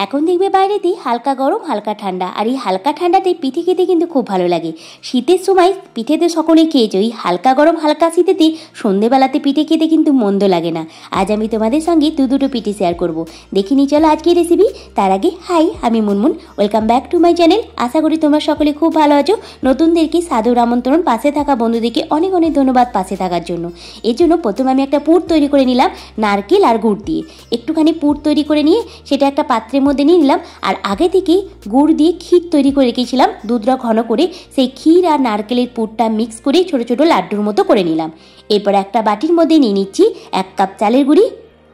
এখন দেখবে বাইরেতেই হালকা গরম হালকা ঠান্ডা, আর এই হালকা ঠান্ডাতে পিঠে খেতে কিন্তু খুব ভালো লাগে। শীতের সময় পিঠেতে সকলে খেয়েছো, এই হালকা গরম হালকা শীতেতে সন্ধেবেলাতে পিঠে খেতে কিন্তু মন্দ লাগে না। আজ আমি তোমাদের সঙ্গে দুটো পিঠে শেয়ার করব, দেখিনি চলো আজকের রেসিপি। তার আগে হাই, আমি Munmun, welcome back to my channel. আশা করি তোমরা সকলে খুব ভালো আছো। নতুনদেরকে সাদর আমন্ত্রণ, পাশে থাকা বন্ধুদেরকে অনেক অনেক ধন্যবাদ পাশে থাকার জন্য। এর জন্য প্রথমে আমি একটা পুর তৈরি করে নিলাম নারকেল আর গুড় দিয়ে। একটুখানি পুর তৈরি করে নিয়ে সেটা একটা পাত্রের মধ্যে নিয়ে নিলাম। আর আগে থেকেই গুড় দিয়ে ক্ষীর তৈরি করে রেখেছিলাম দুধটা ঘন করে, সেই ক্ষীর আর নারকেলের পুরটা মিক্স করে ছোট ছোট লাড্ডুর মতো করে নিলাম। এরপর একটা বাটির মধ্যে নিয়ে নিচ্ছি 1 কাপ চালের গুঁড়ি,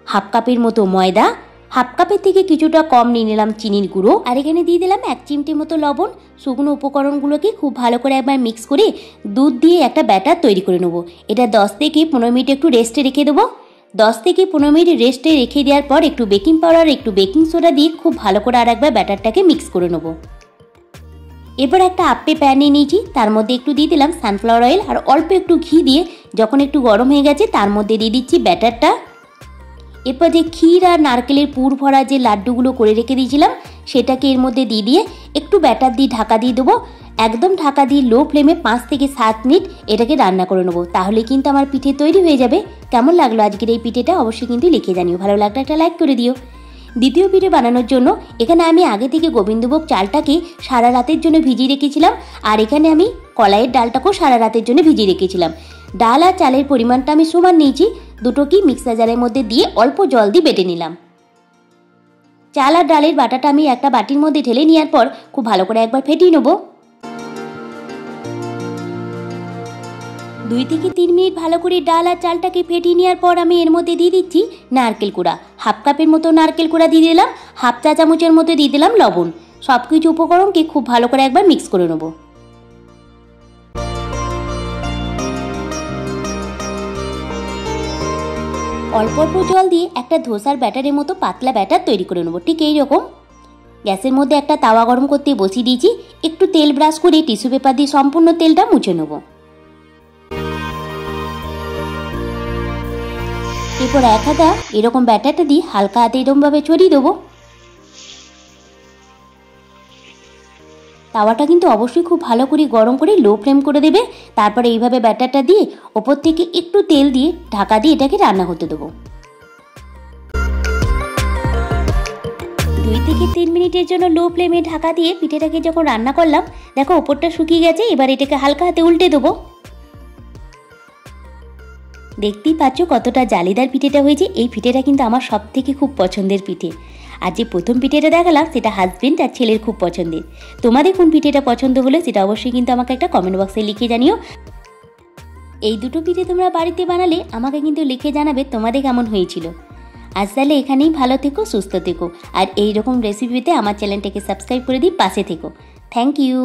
হাফ কাপের মতো ময়দা, হাফ কাপের থেকে কিছুটা কম নিয়ে নিলাম চিনির গুঁড়ো, আর এখানে দিয়ে দিলাম 1 চিমটি মতো লবণ। শুকনো উপকরণগুলোকে খুব ভালো করে একবার মিক্স করে দুধ দিয়ে একটা ব্যাটার তৈরি করে নেবো। এটা 10 থেকে 15 মিনিট একটু রেস্টে রেখে দেবো। 10 থেকে 15 মিনিট রেস্টে রেখে দেওয়ার পর একটু বেকিং পাউডার একটু বেকিং সোডা দিয়ে খুব ভালো করে আর একবার ব্যাটারটাকে মিক্স করে নেবো। এরপর একটা আপ্পে প্যান নিয়ে নিয়েছি, তার মধ্যে একটু দিয়ে দিলাম সানফ্লাওয়ার অয়েল আর অল্প একটু ঘি দিয়ে যখন একটু গরম হয়ে গেছে তার মধ্যে দিয়ে দিচ্ছি ব্যাটারটা। এরপর যে ক্ষীর আর নারকেলের পুর ভরা যে লাড্ডুগুলো করে রেখে দিয়েছিলাম সেটাকে এর মধ্যে দিয়ে একটু ব্যাটার দিয়ে ঢাকা দিয়ে দেবো। একদম ঢাকা দিয়ে লো ফ্লেমে 5 থেকে 7 মিনিট এটাকে রান্না করে নেবো, তাহলে কিন্তু আমার পিঠে তৈরি হয়ে যাবে। কেমন লাগলো আজকের এই পিঠেটা অবশ্যই কিন্তু লিখে জানিও, ভালো লাগলে একটা লাইক করে দিও। দ্বিতীয় পিঠে বানানোর জন্য এখানে আমি আগে থেকে গোবিন্দভোগ চালটাকে সারা রাতের জন্য ভিজিয়ে রেখেছিলাম, আর এখানে আমি কলাইয়ের ডালটাকেও সারা রাতের জন্য ভিজিয়ে রেখেছিলাম। ডাল আর চালের পরিমাণটা আমি সমান নিয়েছি, দুটোকেই মিক্সার জারের মধ্যে দিয়ে অল্প জল দিয়ে বেটে নিলাম। চাল আর ডালের বাটাটা আমি একটা বাটির মধ্যে ঢেলে নেওয়ার পর খুব ভালো করে একবার ফেটিয়ে নেবো। 2 থেকে 3 মিনিট ভালো করে ডাল আর চালটাকে ফেটিয়ে নেওয়ার পর আমি এর মধ্যে দিয়ে দিচ্ছি নারকেল কুড়া। হাফ কাপের মতো নারকেল কুড়া দিয়ে দিলাম, হাফ চা চামচের মতো দিয়ে দিলাম লবণ। সব কিছু উপকরণকে খুব ভালো করে একবার মিক্স করে নেবো। অল্প অল্প জল দিয়ে একটা ধোসার ব্যাটারের মতো পাতলা ব্যাটার তৈরি করে নেবো, ঠিক এইরকম। গ্যাসের মধ্যে একটা তাওয়া গরম করতে বসিয়ে দিয়েছি, একটু তেল ব্রাশ করে টিস্যু পেপার দিয়ে সম্পূর্ণ তেলটা মুছে নেবো। এরপর এক হাতা এরকম ব্যাটারটা দিয়ে হালকা হাতে এরকমভাবে ছড়িয়ে দেবো। তাওয়াটা কিন্তু অবশ্যই খুব ভালো করে গরম করে লো ফ্লেম করে দেবে। তারপরে এইভাবে ব্যাটারটা দিয়ে ওপর থেকে একটু তেল দিয়ে ঢাকা দিয়ে এটাকে রান্না হতে দেবো। 2 থেকে 3 মিনিটের জন্য লো ফ্লেমে ঢাকা দিয়ে পিঠেটাকে যখন রান্না করলাম, দেখো ওপরটা শুকিয়ে গেছে। এবার এটাকে হালকা হাতে উল্টে দেবো। দেখতেই পাচ্ছ কতটা জালিদার পিঠেটা হয়েছে। এই পিঠেটা কিন্তু আমার সব থেকে খুব পছন্দের পিঠে। আর যে প্রথম পিঠেটা দেখালাম সেটা হাজবেন্ড আর ছেলের খুব পছন্দের। তোমাদের কোন পিঠেটা পছন্দ হলো সেটা অবশ্যই কিন্তু আমাকে একটা কমেন্ট বক্সে লিখে জানিও। এই দুটো পিঠে তোমরা বাড়িতে বানালে আমাকে কিন্তু লিখে জানাবে তোমাদের কেমন হয়েছিল। আজ তাহলে এখানেই ভালো থেকো, সুস্থ থেকো, আর এইরকম রেসিপি পেতে আমার চ্যানেলটাকে সাবস্ক্রাইব করে দিই, পাশে থেকো। Thank you.